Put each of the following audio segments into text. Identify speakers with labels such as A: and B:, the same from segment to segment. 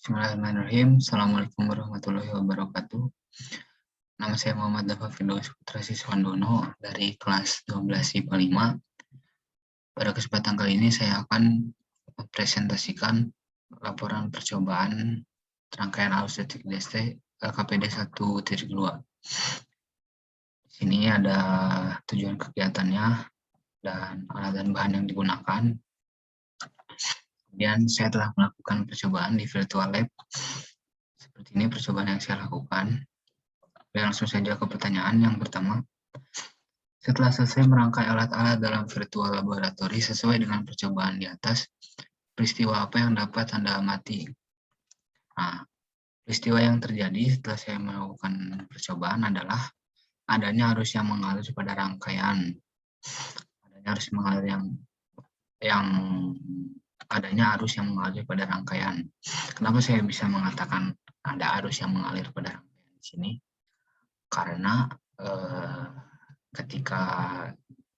A: Bismillahirrahmanirrahim. Assalamualaikum warahmatullahi wabarakatuh. Nama saya Muhammad Dafa Firdaus Putra Siswandono dari kelas 12 IPA 5. Pada kesempatan kali ini saya akan mempresentasikan laporan percobaan rangkaian arus listrik DC KPD 1.2. Di sini ada tujuan kegiatannya dan alat dan bahan yang digunakan. Kemudian saya telah melakukan percobaan di virtual lab. Seperti ini percobaan yang saya lakukan. Langsung saja ke pertanyaan yang pertama. Setelah selesai merangkai alat-alat dalam virtual laboratory sesuai dengan percobaan di atas, peristiwa apa yang dapat Anda amati? Nah, peristiwa yang terjadi setelah saya melakukan percobaan adalah adanya arus yang mengalir pada rangkaian. Adanya arus yang mengalir pada rangkaian. Kenapa saya bisa mengatakan ada arus yang mengalir pada rangkaian di sini? Karena ketika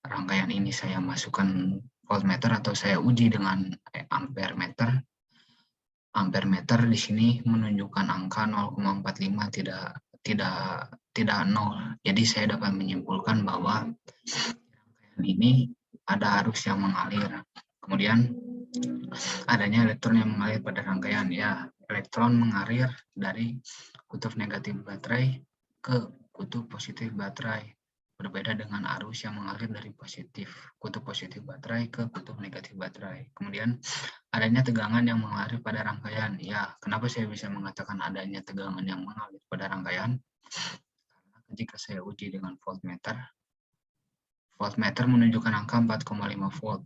A: rangkaian ini saya masukkan voltmeter atau saya uji dengan ampere meter di sini menunjukkan angka 0,45 tidak 0. Jadi saya dapat menyimpulkan bahwa rangkaian ini ada arus yang mengalir. Kemudian adanya elektron yang mengalir pada rangkaian. Ya, elektron mengalir dari kutub negatif baterai ke kutub positif baterai. Berbeda dengan arus yang mengalir dari kutub positif baterai ke kutub negatif baterai. Kemudian adanya tegangan yang mengalir pada rangkaian. Ya, kenapa saya bisa mengatakan adanya tegangan yang mengalir pada rangkaian? Karena ketika saya uji dengan voltmeter menunjukkan angka 4,5 volt,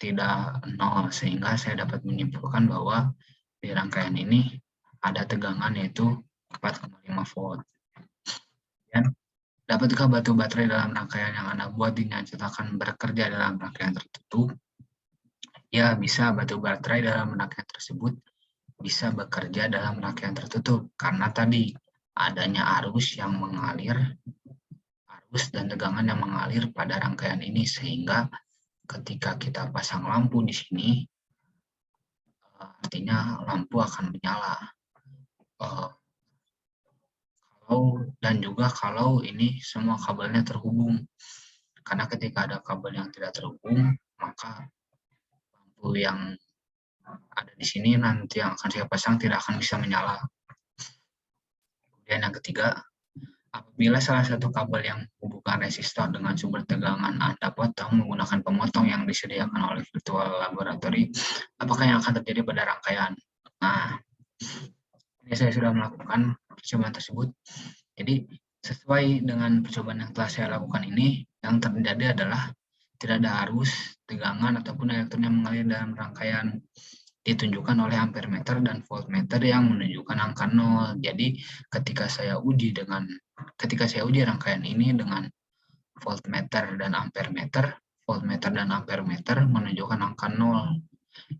A: tidak 0, sehingga saya dapat menyimpulkan bahwa di rangkaian ini ada tegangan yaitu 4,5 volt. Dan dapatkah batu baterai dalam rangkaian yang Anda buat dinyatakan bekerja dalam rangkaian tertutup? Ya, bisa. Batu baterai dalam rangkaian tersebut bisa bekerja dalam rangkaian tertutup karena tadi adanya arus dan tegangan yang mengalir pada rangkaian ini, sehingga ketika kita pasang lampu di sini artinya lampu akan menyala. Dan juga kalau ini semua kabelnya terhubung, karena ketika ada kabel yang tidak terhubung, maka lampu yang ada di sini nanti yang akan saya pasang tidak akan bisa menyala. Kemudian yang ketiga, apabila salah satu kabel yang menghubungkan resistor dengan sumber tegangan Anda potong menggunakan pemotong yang disediakan oleh virtual laboratory, apakah yang akan terjadi pada rangkaian? Nah, ini saya sudah melakukan percobaan tersebut. Jadi sesuai dengan percobaan yang telah saya lakukan ini, yang terjadi adalah tidak ada arus, tegangan, ataupun elektron yang mengalir dalam rangkaian, ditunjukkan oleh ampere meter dan voltmeter yang menunjukkan angka 0. Jadi ketika saya uji rangkaian ini dengan voltmeter dan ampere meter, menunjukkan angka 0,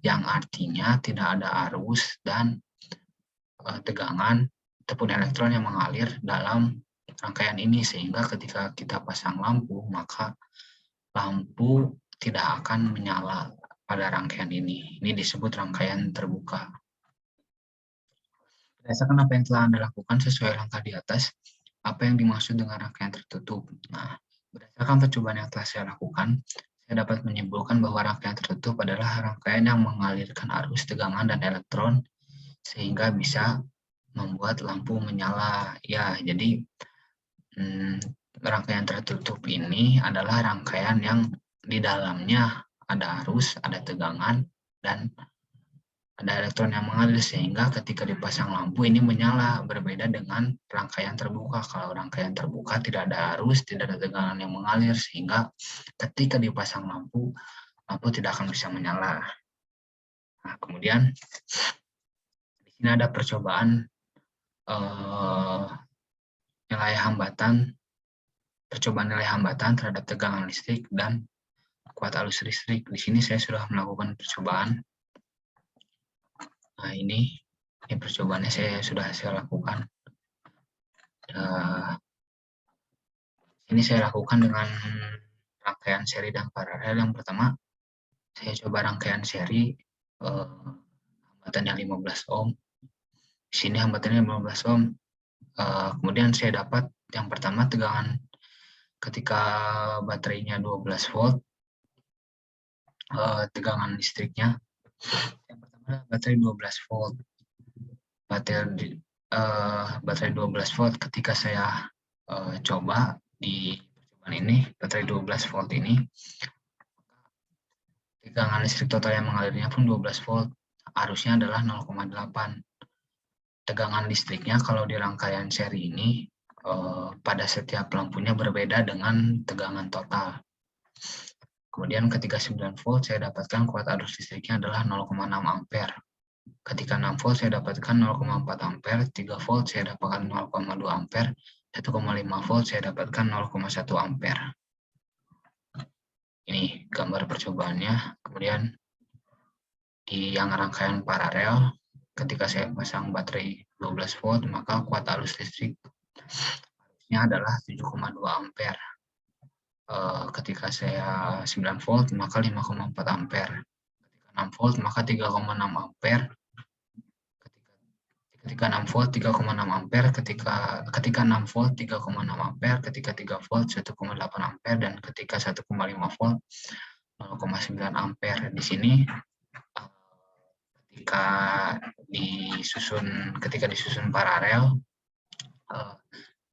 A: yang artinya tidak ada arus dan tegangan ataupun elektron yang mengalir dalam rangkaian ini, sehingga ketika kita pasang lampu maka lampu tidak akan menyala pada rangkaian ini. Ini disebut rangkaian terbuka. Berdasarkan apa yang telah Anda lakukan sesuai langkah di atas, apa yang dimaksud dengan rangkaian tertutup? Nah, berdasarkan percobaan yang telah saya lakukan, saya dapat menyimpulkan bahwa rangkaian tertutup adalah rangkaian yang mengalirkan arus, tegangan, dan elektron sehingga bisa membuat lampu menyala. Ya, jadi rangkaian tertutup ini adalah rangkaian yang di dalamnya ada arus, ada tegangan, dan ada elektron yang mengalir sehingga ketika dipasang lampu ini menyala. Berbeda dengan rangkaian terbuka. Kalau rangkaian terbuka tidak ada arus, tidak ada tegangan yang mengalir, sehingga ketika dipasang lampu tidak akan bisa menyala. Nah, kemudian di sini ada percobaan percobaan nilai hambatan terhadap tegangan listrik dan kuat arus listrik. Di sini saya sudah melakukan percobaan. Nah, ini percobaannya sudah saya lakukan. Ini saya lakukan dengan rangkaian seri dan paralel. Yang pertama, saya coba rangkaian seri hambatannya 15 ohm. Di sini hambatannya 15 ohm. Kemudian saya dapat yang pertama tegangan ketika baterainya 12 volt, tegangan listriknya. Yang pertama baterai 12 volt. Baterai 12 volt ketika saya coba di percobaan ini, baterai 12 volt ini, tegangan listrik total yang mengalirnya pun 12 volt, arusnya adalah 0,8. Tegangan listriknya kalau di rangkaian seri ini pada setiap lampunya berbeda dengan tegangan total. Kemudian ketika 9 volt saya dapatkan kuat arus listriknya adalah 0,6 ampere. Ketika 6 volt saya dapatkan 0,4 ampere, 3 volt saya dapatkan 0,2 ampere, 1,5 volt saya dapatkan 0,1 ampere. Ini gambar percobaannya. Kemudian di yang rangkaian paralel, ketika saya pasang baterai 12 volt, maka kuat arus listrik arusnya adalah 7,2 ampere. Ketika saya 9 volt, maka 5,4 ampere. Ketika 6 volt, maka 3,6 ampere. Ketika 6 volt 3,6 ampere, ketika 6 volt 3,6 ampere, ketika 3 volt 1,8 ampere, dan ketika 1,5 volt 0,9 ampere. Di sini ketika disusun paralel,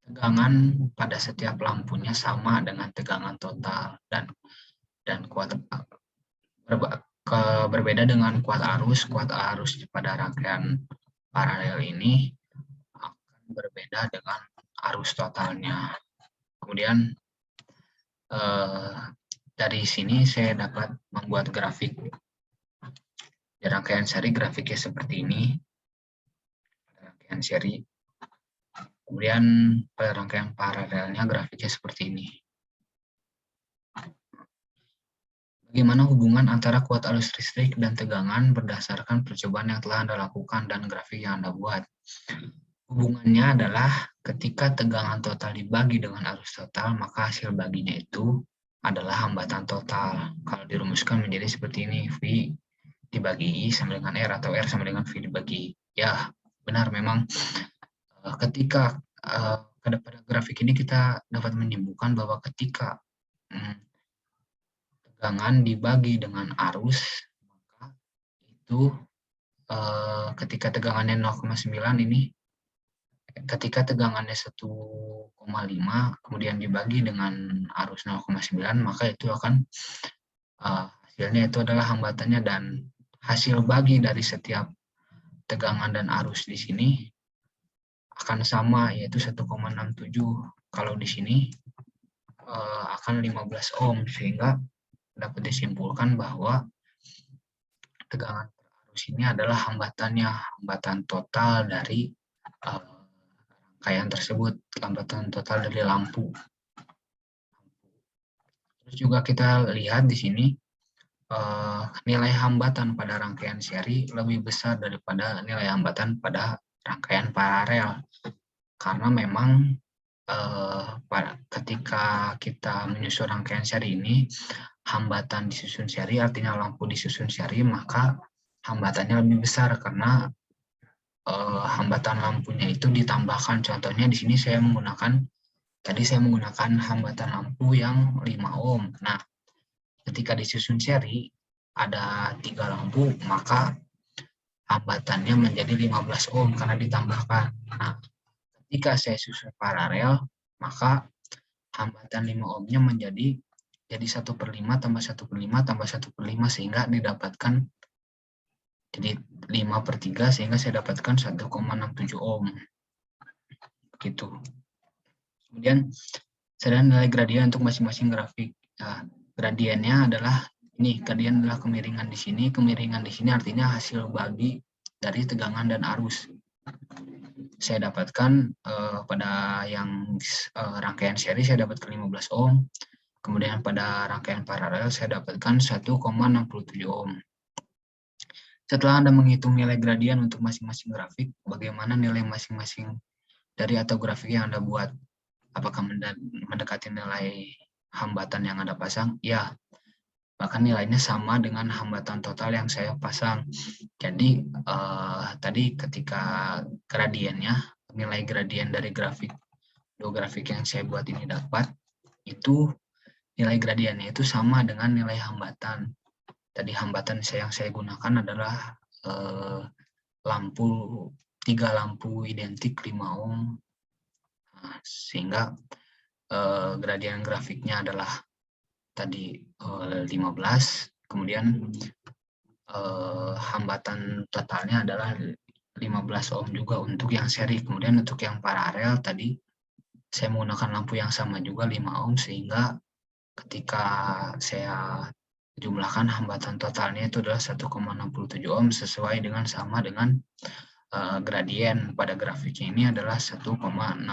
A: tegangan pada setiap lampunya sama dengan tegangan total, dan kuat berbeda dengan kuat arus pada rangkaian paralel ini akan berbeda dengan arus totalnya. Kemudian dari sini saya dapat membuat grafik. Di rangkaian seri grafiknya seperti ini. Rangkaian seri. Kemudian pada rangkaian paralelnya grafiknya seperti ini. Bagaimana hubungan antara kuat arus listrik dan tegangan berdasarkan percobaan yang telah Anda lakukan dan grafik yang Anda buat? Hubungannya adalah ketika tegangan total dibagi dengan arus total, maka hasil baginya itu adalah hambatan total. Kalau dirumuskan menjadi seperti ini, V dibagi I sama dengan R, atau R sama dengan V dibagi. Ya, benar memang ketika pada grafik ini kita dapat menyimpulkan bahwa ketika tegangan dibagi dengan arus, maka itu ketika tegangannya 0,9 ini, ketika tegangannya 1,5 kemudian dibagi dengan arus 0,9, maka itu akan hasilnya itu adalah hambatannya, dan hasil bagi dari setiap tegangan dan arus di sini akan sama, yaitu 1,67. Kalau di sini akan 15 ohm, sehingga dapat disimpulkan bahwa tegangan per arus ini adalah hambatan total dari rangkaian tersebut, hambatan total dari lampu. Terus juga kita lihat di sini nilai hambatan pada rangkaian seri lebih besar daripada nilai hambatan pada rangkaian paralel, karena memang ketika kita menyusun rangkaian seri ini, hambatan disusun seri artinya lampu disusun seri, maka hambatannya lebih besar karena hambatan lampunya itu ditambahkan. Contohnya di sini saya menggunakan hambatan lampu yang 5 ohm. Nah, ketika disusun seri ada 3 lampu, maka hambatannya menjadi 15 ohm karena ditambahkan. Nah, ketika saya susun paralel, maka hambatan 5 ohmnya menjadi 1/5 tambah 1/5 tambah 1/5, sehingga didapatkan jadi 5/3, sehingga saya dapatkan 1,67 ohm. Begitu. Kemudian saya nilai gradien untuk masing-masing grafik. Nah, gradiennya adalah ini, gradien adalah kemiringan di sini. Kemiringan di sini artinya hasil bagi dari tegangan dan arus. Saya dapatkan pada yang rangkaian seri saya dapatkan 15 ohm. Kemudian pada rangkaian paralel saya dapatkan 1,67 ohm. Setelah Anda menghitung nilai gradien untuk masing-masing grafik, bagaimana nilai masing-masing dari atau grafik yang Anda buat? Apakah mendekati nilai hambatan yang Anda pasang? Ya, bahkan nilainya sama dengan hambatan total yang saya pasang. Jadi tadi ketika gradiennya, nilai gradien dari dua grafik yang saya buat ini dapat, itu nilai gradiennya itu sama dengan nilai hambatan. Tadi hambatan yang saya gunakan adalah tiga lampu identik 5 ohm. Nah, sehingga gradien grafiknya adalah tadi 15, kemudian hambatan totalnya adalah 15 ohm juga untuk yang seri. Kemudian untuk yang paralel tadi saya menggunakan lampu yang sama juga 5 ohm, sehingga ketika saya jumlahkan hambatan totalnya itu adalah 1,67 ohm, sesuai dengan sama dengan gradien pada grafiknya ini adalah 1,67.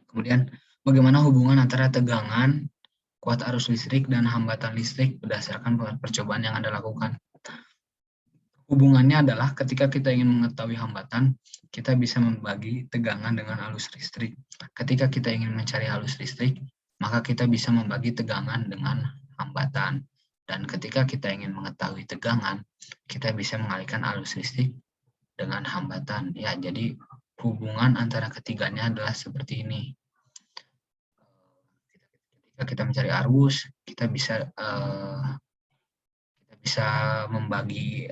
A: Kemudian bagaimana hubungan antara tegangan, kuat arus listrik, dan hambatan listrik berdasarkan percobaan yang Anda lakukan? Hubungannya adalah ketika kita ingin mengetahui hambatan, kita bisa membagi tegangan dengan arus listrik. Ketika kita ingin mencari arus listrik, maka kita bisa membagi tegangan dengan hambatan. Dan ketika kita ingin mengetahui tegangan, kita bisa mengalihkan arus listrik dengan hambatan. Ya, jadi hubungan antara ketiganya adalah seperti ini. Ketika kita mencari arus, kita bisa membagi.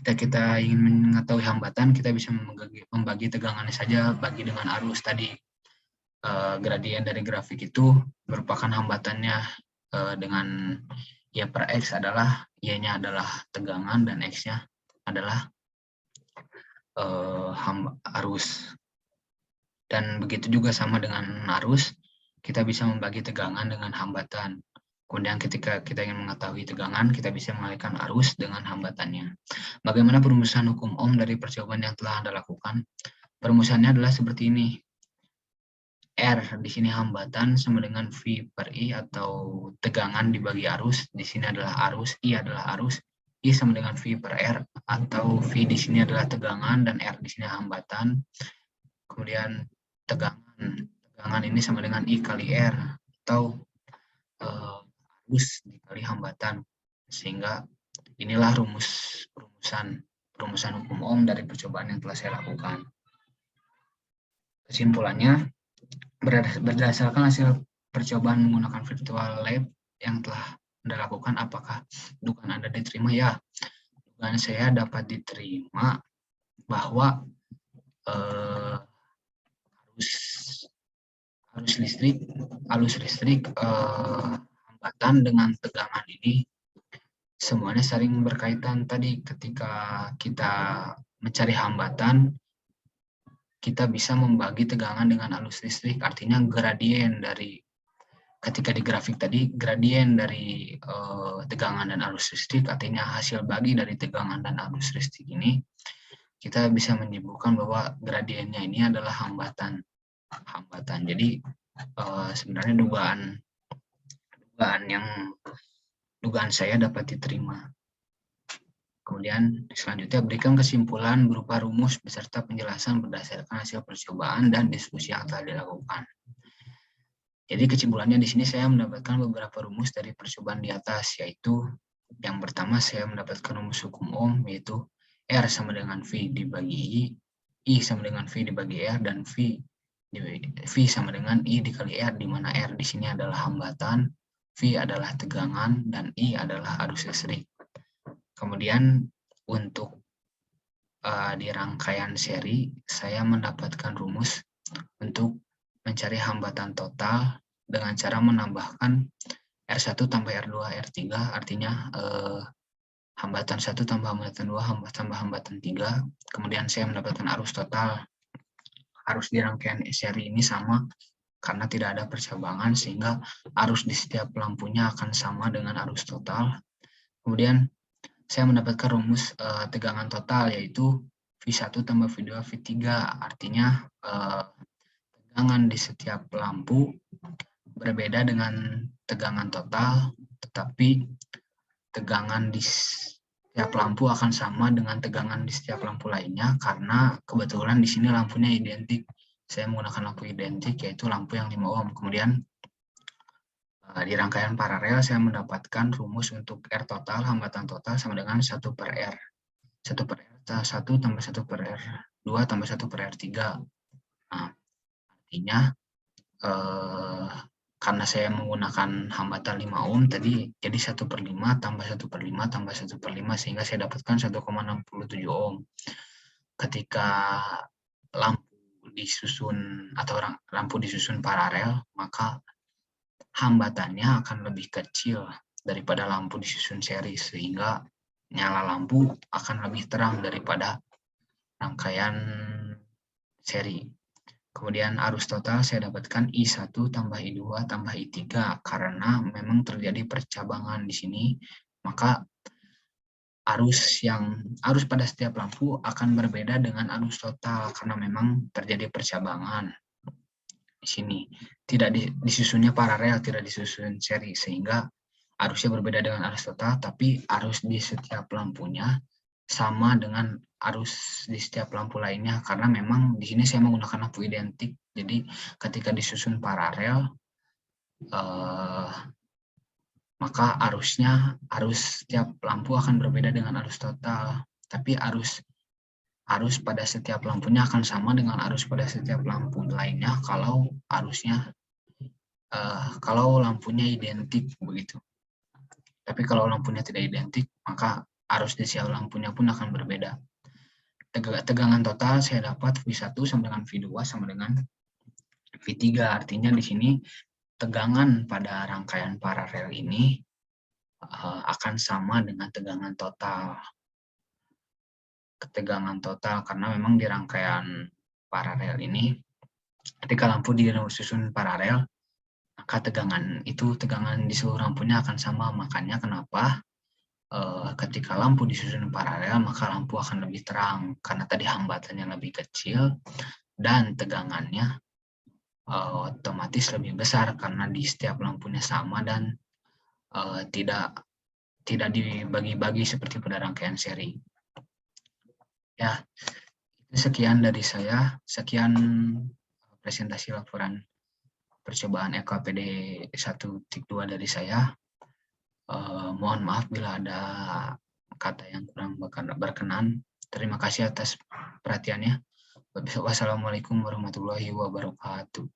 A: Kita ingin mengetahui hambatan, kita bisa membagi tegangannya saja, bagi dengan arus tadi. Gradien dari grafik itu merupakan hambatannya dengan Y per X adalah, Y-nya adalah tegangan dan X-nya adalah arus. Dan begitu juga sama dengan arus, kita bisa membagi tegangan dengan hambatan. Kemudian ketika kita ingin mengetahui tegangan, kita bisa mengalihkan arus dengan hambatannya. Bagaimana perumusan hukum Ohm dari percobaan yang telah Anda lakukan? Perumusannya adalah seperti ini. R di sini hambatan sama dengan V per I atau tegangan dibagi arus. Di sini adalah arus, I adalah arus. I sama dengan V per R, atau V di sini adalah tegangan dan R di sini hambatan. Kemudian tegangan ini sama dengan I kali R, atau arus dikali hambatan, sehingga inilah rumusan hukum Ohm dari percobaan yang telah saya lakukan. Kesimpulannya, berdasarkan hasil percobaan menggunakan virtual lab yang telah Anda lakukan, apakah dugaan Anda diterima? Ya, dugaan saya dapat diterima bahwa arus listrik hambatan dengan tegangan ini semuanya saling berkaitan. Tadi ketika kita mencari hambatan, kita bisa membagi tegangan dengan arus listrik, artinya gradien dari, ketika di grafik tadi, gradien dari tegangan dan arus listrik, artinya hasil bagi dari tegangan dan arus listrik ini, kita bisa menyimpulkan bahwa gradiennya ini adalah hambatan. Jadi sebenarnya dugaan saya dapat diterima. Kemudian selanjutnya berikan kesimpulan berupa rumus beserta penjelasan berdasarkan hasil percobaan dan diskusi yang telah dilakukan. Jadi kesimpulannya di sini saya mendapatkan beberapa rumus dari percobaan di atas, yaitu yang pertama saya mendapatkan rumus hukum Ohm, yaitu R sama dengan V dibagi I sama dengan V dibagi R, dan V sama dengan I dikali R, di mana R di sini adalah hambatan, V adalah tegangan, dan I adalah arus listrik. Kemudian untuk di rangkaian seri, saya mendapatkan rumus untuk mencari hambatan total dengan cara menambahkan R1 tambah R2, R3, artinya hambatan 1 tambah hambatan 2 tambah hambatan 3. Kemudian saya mendapatkan arus total. Arus di rangkaian seri ini sama karena tidak ada percabangan, sehingga arus di setiap lampunya akan sama dengan arus total. Kemudian saya mendapatkan rumus tegangan total, yaitu V1 tambah V2 V3, artinya tegangan di setiap lampu berbeda dengan tegangan total, tetapi tegangan di setiap lampu akan sama dengan tegangan di setiap lampu lainnya, karena kebetulan di sini lampunya identik. Saya menggunakan lampu identik, yaitu lampu yang 5 ohm. Kemudian Di rangkaian paralel saya mendapatkan rumus untuk R total, hambatan total sama dengan 1 per R. 1 per R, 1 tambah 1 per R, 2 tambah 1 per R3. Nah, artinya karena saya menggunakan hambatan 5 ohm tadi, jadi 1 per 5 tambah 1 per 5 tambah 1 per 5, sehingga saya dapatkan 1,67 ohm. Ketika lampu disusun atau lampu disusun paralel, maka hambatannya akan lebih kecil daripada lampu disusun seri, sehingga nyala lampu akan lebih terang daripada rangkaian seri. Kemudian arus total saya dapatkan I1 tambah I2 tambah I3, karena memang terjadi percabangan di sini, maka arus pada setiap lampu akan berbeda dengan arus total karena memang terjadi percabangan. Di sini tidak disusunnya paralel, tidak disusun seri, sehingga arusnya berbeda dengan arus total, tapi arus di setiap lampunya sama dengan arus di setiap lampu lainnya, karena memang di sini saya menggunakan lampu identik. Jadi ketika disusun paralel, maka arus setiap lampu akan berbeda dengan arus total, tapi arus pada setiap lampunya akan sama dengan arus pada setiap lampu lainnya kalau lampunya identik begitu. Tapi kalau lampunya tidak identik, maka arus di setiap lampunya pun akan berbeda. Tegangan total saya dapat V1 sama dengan V2 sama dengan V3. Artinya di sini tegangan pada rangkaian paralel ini akan sama dengan tegangan total. Ketegangan total karena memang di rangkaian paralel ini, ketika lampu disusun paralel, maka tegangan di seluruh lampunya akan sama. Makanya kenapa ketika lampu disusun paralel, maka lampu akan lebih terang karena tadi hambatannya lebih kecil dan tegangannya otomatis lebih besar karena di setiap lampunya sama dan tidak dibagi-bagi seperti pada rangkaian seri. Ya, sekian dari saya. Sekian presentasi laporan percobaan EKPD 1.2 dari saya. Mohon maaf bila ada kata yang kurang berkenan. Terima kasih atas perhatiannya. Wassalamualaikum warahmatullahi wabarakatuh.